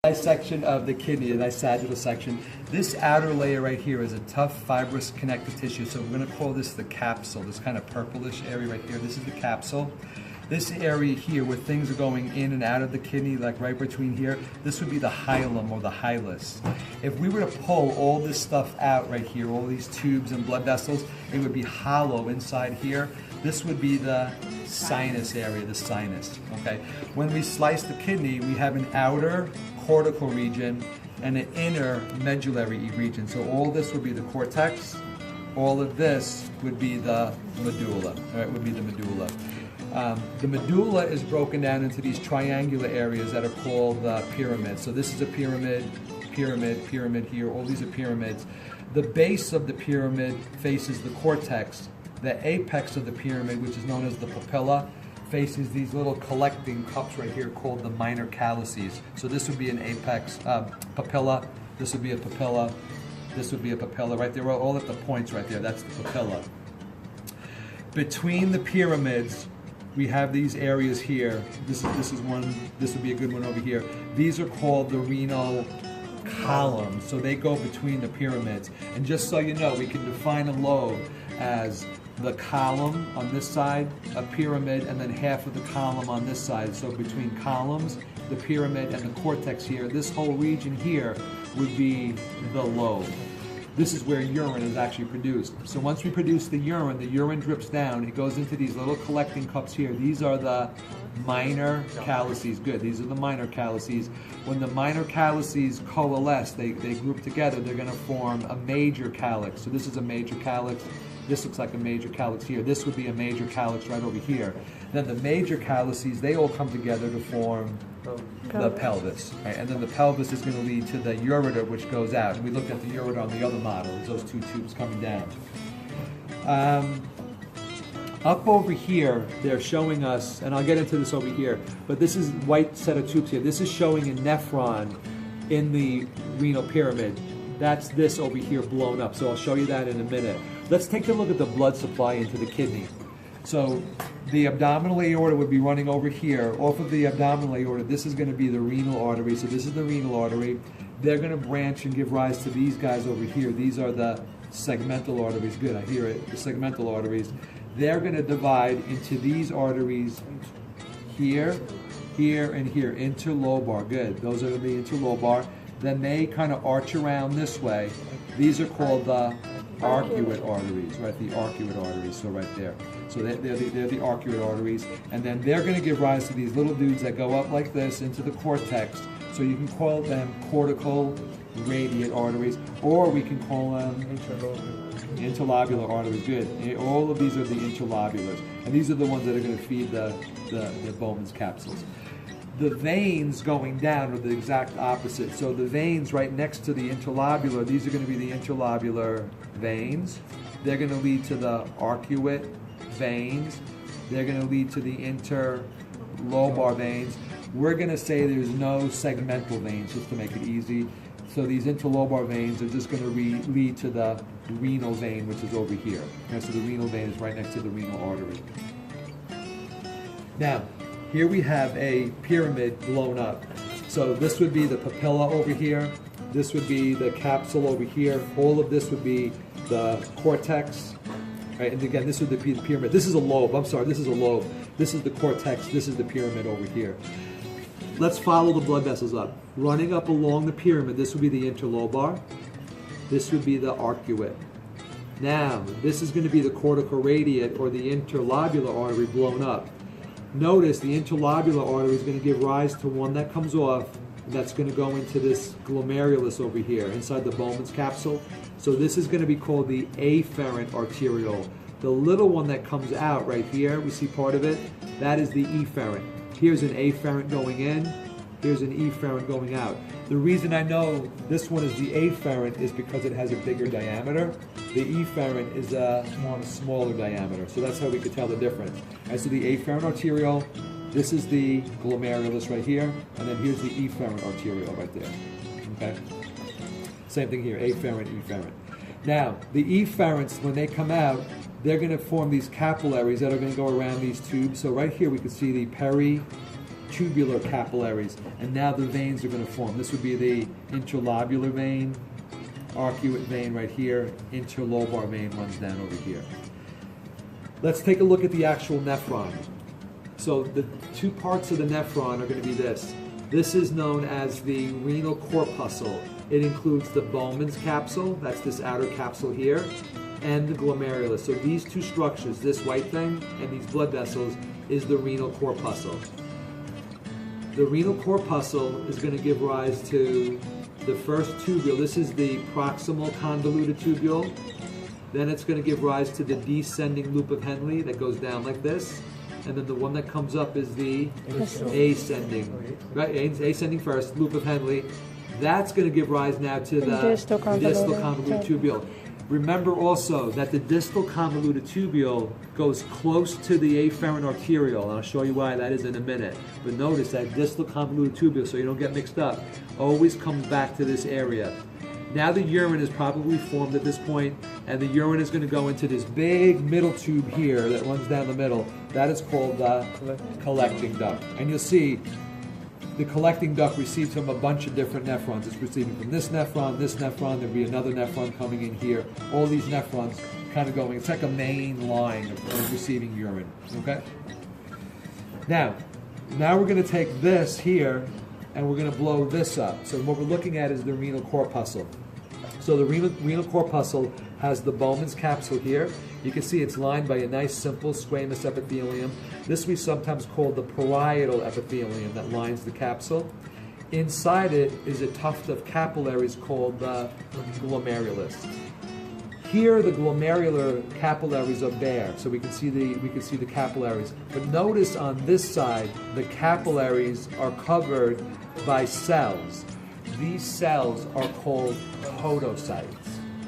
Dissection of the kidney, the sagittal section. This outer layer right here is a tough fibrous connective tissue, so we're going to call this the capsule, this kind of purplish area right here. This is the capsule. This area here where things are going in and out of the kidney, like right between here, this would be the hilum or the hilus. If we were to pull all this stuff out right here, all these tubes and blood vessels, it would be hollow inside here. This would be the sinus area, the sinus, okay? When we slice the kidney, we have an outer cortical region and an inner medullary region. So all this would be the cortex, all of this would be the medulla, all right, would be the medulla. The medulla is broken down into these triangular areas that are called the pyramids. So this is a pyramid, pyramid, pyramid here, all these are pyramids. The base of the pyramid faces the cortex. The apex of the pyramid, which is known as the papilla, faces these little collecting cups right here called the minor calyces. So this would be an apex papilla, this would be a papilla, this would be a papilla, right there, all at the points right there, that's the papilla. Between the pyramids, we have these areas here. This is one, this would be a good one over here. These are called the renal columns, so they go between the pyramids. And just so you know, we can define a lobe as the column on this side, a pyramid, and then half of the column on this side. So between columns, the pyramid, and the cortex here, this whole region here would be the lobe. This is where urine is actually produced. So once we produce the urine drips down, it goes into these little collecting cups here. These are the minor calyces. Good, these are the minor calyces. When the minor calyces coalesce, they group together, they're gonna form a major calyx. So this is a major calyx. This looks like a major calyx here. This would be a major calyx right over here. Then the major calyces, they all come together to form the pelvis. Right? And then the pelvis is going to lead to the ureter, which goes out. And we looked at the ureter on the other model. It's those two tubes coming down. Up over here, they're showing us, and I'll get into this over here, but this is white set of tubes here. This is showing a nephron in the renal pyramid. That's this over here blown up. So I'll show you that in a minute. Let's take a look at the blood supply into the kidney. So the abdominal aorta would be running over here. Off of the abdominal aorta, this is going to be the renal artery. So this is the renal artery. They're going to branch and give rise to these guys over here. These are the segmental arteries. Good, I hear it. The segmental arteries. They're going to divide into these arteries here, here, and here. Interlobar. Good. Those are going to be interlobar. Then they kind of arch around this way. These are called the arcuate arteries, right? The arcuate arteries, so right there. So they're the arcuate arteries. And then they're going to give rise to these little dudes that go up like this into the cortex. So you can call them cortical radiate arteries, or we can call them interlobular arteries. Good. All of these are the interlobulars. And these are the ones that are going to feed the Bowman's capsules. The veins going down are the exact opposite. So the veins right next to the interlobular, these are going to be the interlobular veins. They're going to lead to the arcuate veins. They're going to lead to the interlobar veins. We're going to say there's no segmental veins, just to make it easy. So these interlobar veins are just going to lead to the renal vein, which is over here. Okay, so the renal vein is right next to the renal artery. Now, here we have a pyramid blown up. So this would be the papilla over here. This would be the capsule over here. All of this would be the cortex. Right? And again, this would be the pyramid. This is a lobe. I'm sorry, this is a lobe. This is the cortex. This is the pyramid over here. Let's follow the blood vessels up. Running up along the pyramid, this would be the interlobar. This would be the arcuate. Now, this is going to be the cortical radiate or the interlobular artery blown up. Notice the interlobular artery is going to give rise to one that comes off, and that's going to go into this glomerulus over here, inside the Bowman's capsule. So this is going to be called the afferent arteriole. The little one that comes out right here, we see part of it, that is the efferent. Here's an afferent going in, here's an efferent going out. The reason I know this one is the afferent is because it has a bigger diameter. The efferent is a smaller diameter, so that's how we could tell the difference. Right, so the afferent arteriole, this is the glomerulus right here, and then here's the efferent arteriole right there. Okay? Same thing here, afferent, efferent. Now, the efferents, when they come out, they're going to form these capillaries that are going to go around these tubes. So right here we can see the tubular capillaries, and now the veins are going to form. This would be the interlobular vein, arcuate vein right here, interlobar vein runs down over here. Let's take a look at the actual nephron. So the two parts of the nephron are going to be this. This is known as the renal corpuscle. It includes the Bowman's capsule, that's this outer capsule here, and the glomerulus. So these two structures, this white thing and these blood vessels, is the renal corpuscle. The renal corpuscle is going to give rise to the first tubule. This is the proximal convoluted tubule. Then it's going to give rise to the descending loop of Henle that goes down like this. And then the one that comes up is the ascending, right? Ascending first, loop of Henle. That's going to give rise now to the distal convoluted tubule. Remember also that the distal convoluted tubule goes close to the afferent arteriole, and I'll show you why that is in a minute. But notice that distal convoluted tubule, so you don't get mixed up, always comes back to this area. Now the urine is probably formed at this point, and the urine is going to go into this big middle tube here that runs down the middle. That is called the collecting duct. And you'll see the collecting duct receives from a bunch of different nephrons. It's receiving from this nephron, there'll be another nephron coming in here. All these nephrons kind of going, it's like a main line of receiving urine, okay? Now we're going to take this here and we're going to blow this up. So what we're looking at is the renal corpuscle. So the renal corpuscle has the Bowman's capsule here. You can see it's lined by a nice simple squamous epithelium. This we sometimes call the parietal epithelium that lines the capsule. Inside it is a tuft of capillaries called the glomerulus. Here the glomerular capillaries are bare, so we can see the capillaries. But notice on this side, the capillaries are covered by cells. These cells are called podocytes.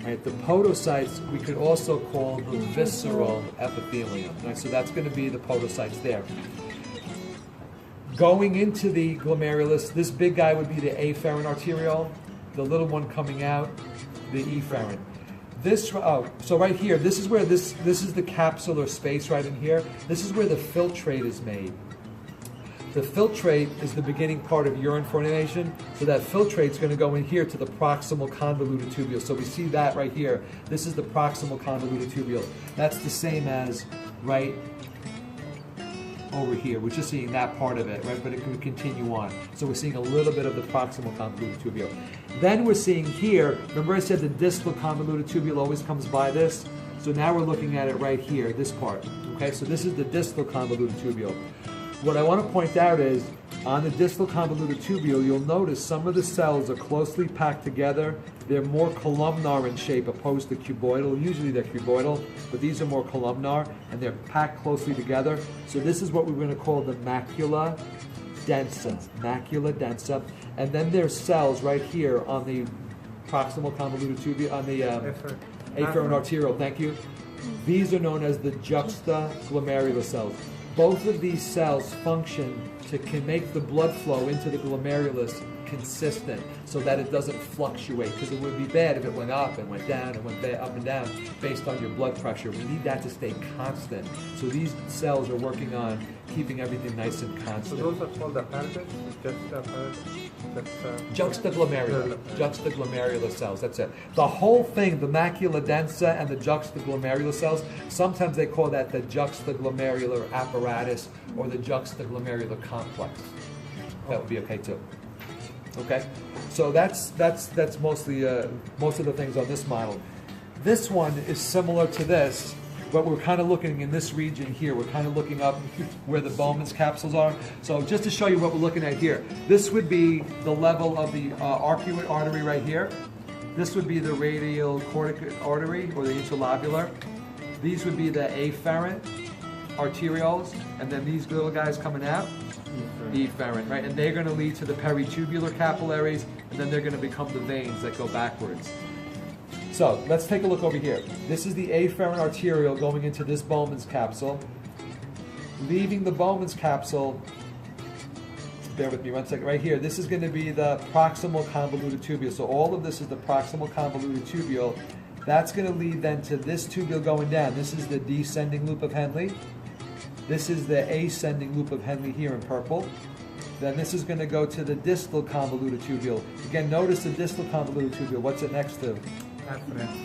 Right? The podocytes we could also call the visceral epithelium. Right? So that's going to be the podocytes there. Going into the glomerulus, this big guy would be the afferent arteriole. The little one coming out, the efferent. So right here, this is where this is the capsular space right in here. This is where the filtrate is made. The filtrate is the beginning part of urine formation, so that filtrate is going to go in here to the proximal convoluted tubule. So we see that right here. This is the proximal convoluted tubule. That's the same as right over here. We're just seeing that part of it, right? But it can continue on. So we're seeing a little bit of the proximal convoluted tubule. Then we're seeing here, remember I said the distal convoluted tubule always comes by this? So now we're looking at it right here, this part. Okay, so this is the distal convoluted tubule. What I want to point out is, on the distal convoluted tubule, you'll notice some of the cells are closely packed together. They're more columnar in shape opposed to cuboidal. Usually they're cuboidal, but these are more columnar, and they're packed closely together. So this is what we're going to call the macula densa. Macula densa. And then there's cells right here on the proximal convoluted tubule, on the afferent arteriole, thank you. These are known as the juxtaglomerular cells. Both of these cells function to make the blood flow into the glomerulus consistent so that it doesn't fluctuate, because it would be bad if it went up and went down and went up and down based on your blood pressure. We need that to stay constant. So these cells are working on keeping everything nice and constant. So those are called apparatus? Juxtaglomerular cells, that's it. The whole thing, the macula densa and the juxtaglomerular cells, sometimes they call that the juxtaglomerular apparatus or the juxtaglomerular complex. That would be okay too. Okay, so that's mostly most of the things on this model. This one is similar to this, but we're kind of looking in this region here. We're kind of looking up where the Bowman's capsules are. So just to show you what we're looking at here, this would be the level of the arcuate artery right here. This would be the radial cortical artery or the interlobular. These would be the afferent arterioles, and then these little guys coming out, efferent, right? And they're going to lead to the peritubular capillaries, and then they're going to become the veins that go backwards. So let's take a look over here. This is the afferent arteriole going into this Bowman's capsule. Leaving the Bowman's capsule, bear with me 1 second, right here, this is going to be the proximal convoluted tubule. So all of this is the proximal convoluted tubule. That's going to lead then to this tubule going down. This is the descending loop of Henle. This is the ascending loop of Henle here in purple. Then this is going to go to the distal convoluted tubule. Again, notice the distal convoluted tubule. What's it next to?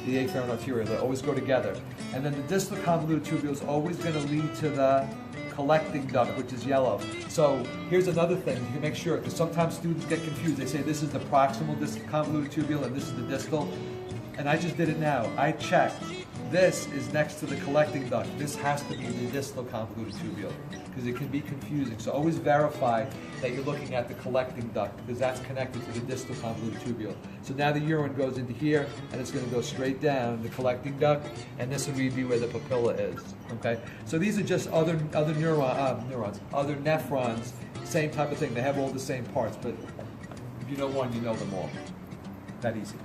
The afferent arteriole. They always go together. And then the distal convoluted tubule is always going to lead to the collecting duct, which is yellow. So here's another thing you can make sure, because sometimes students get confused. They say this is the proximal convoluted tubule and this is the distal. And I just did it now. I checked. This is next to the collecting duct. This has to be the distal convoluted tubule because it can be confusing. So always verify that you're looking at the collecting duct because that's connected to the distal convoluted tubule. So now the urine goes into here and it's going to go straight down the collecting duct, and this will be where the papilla is. Okay. So these are just other neurons, other nephrons. Same type of thing. They have all the same parts, but if you know one, you know them all. That easy.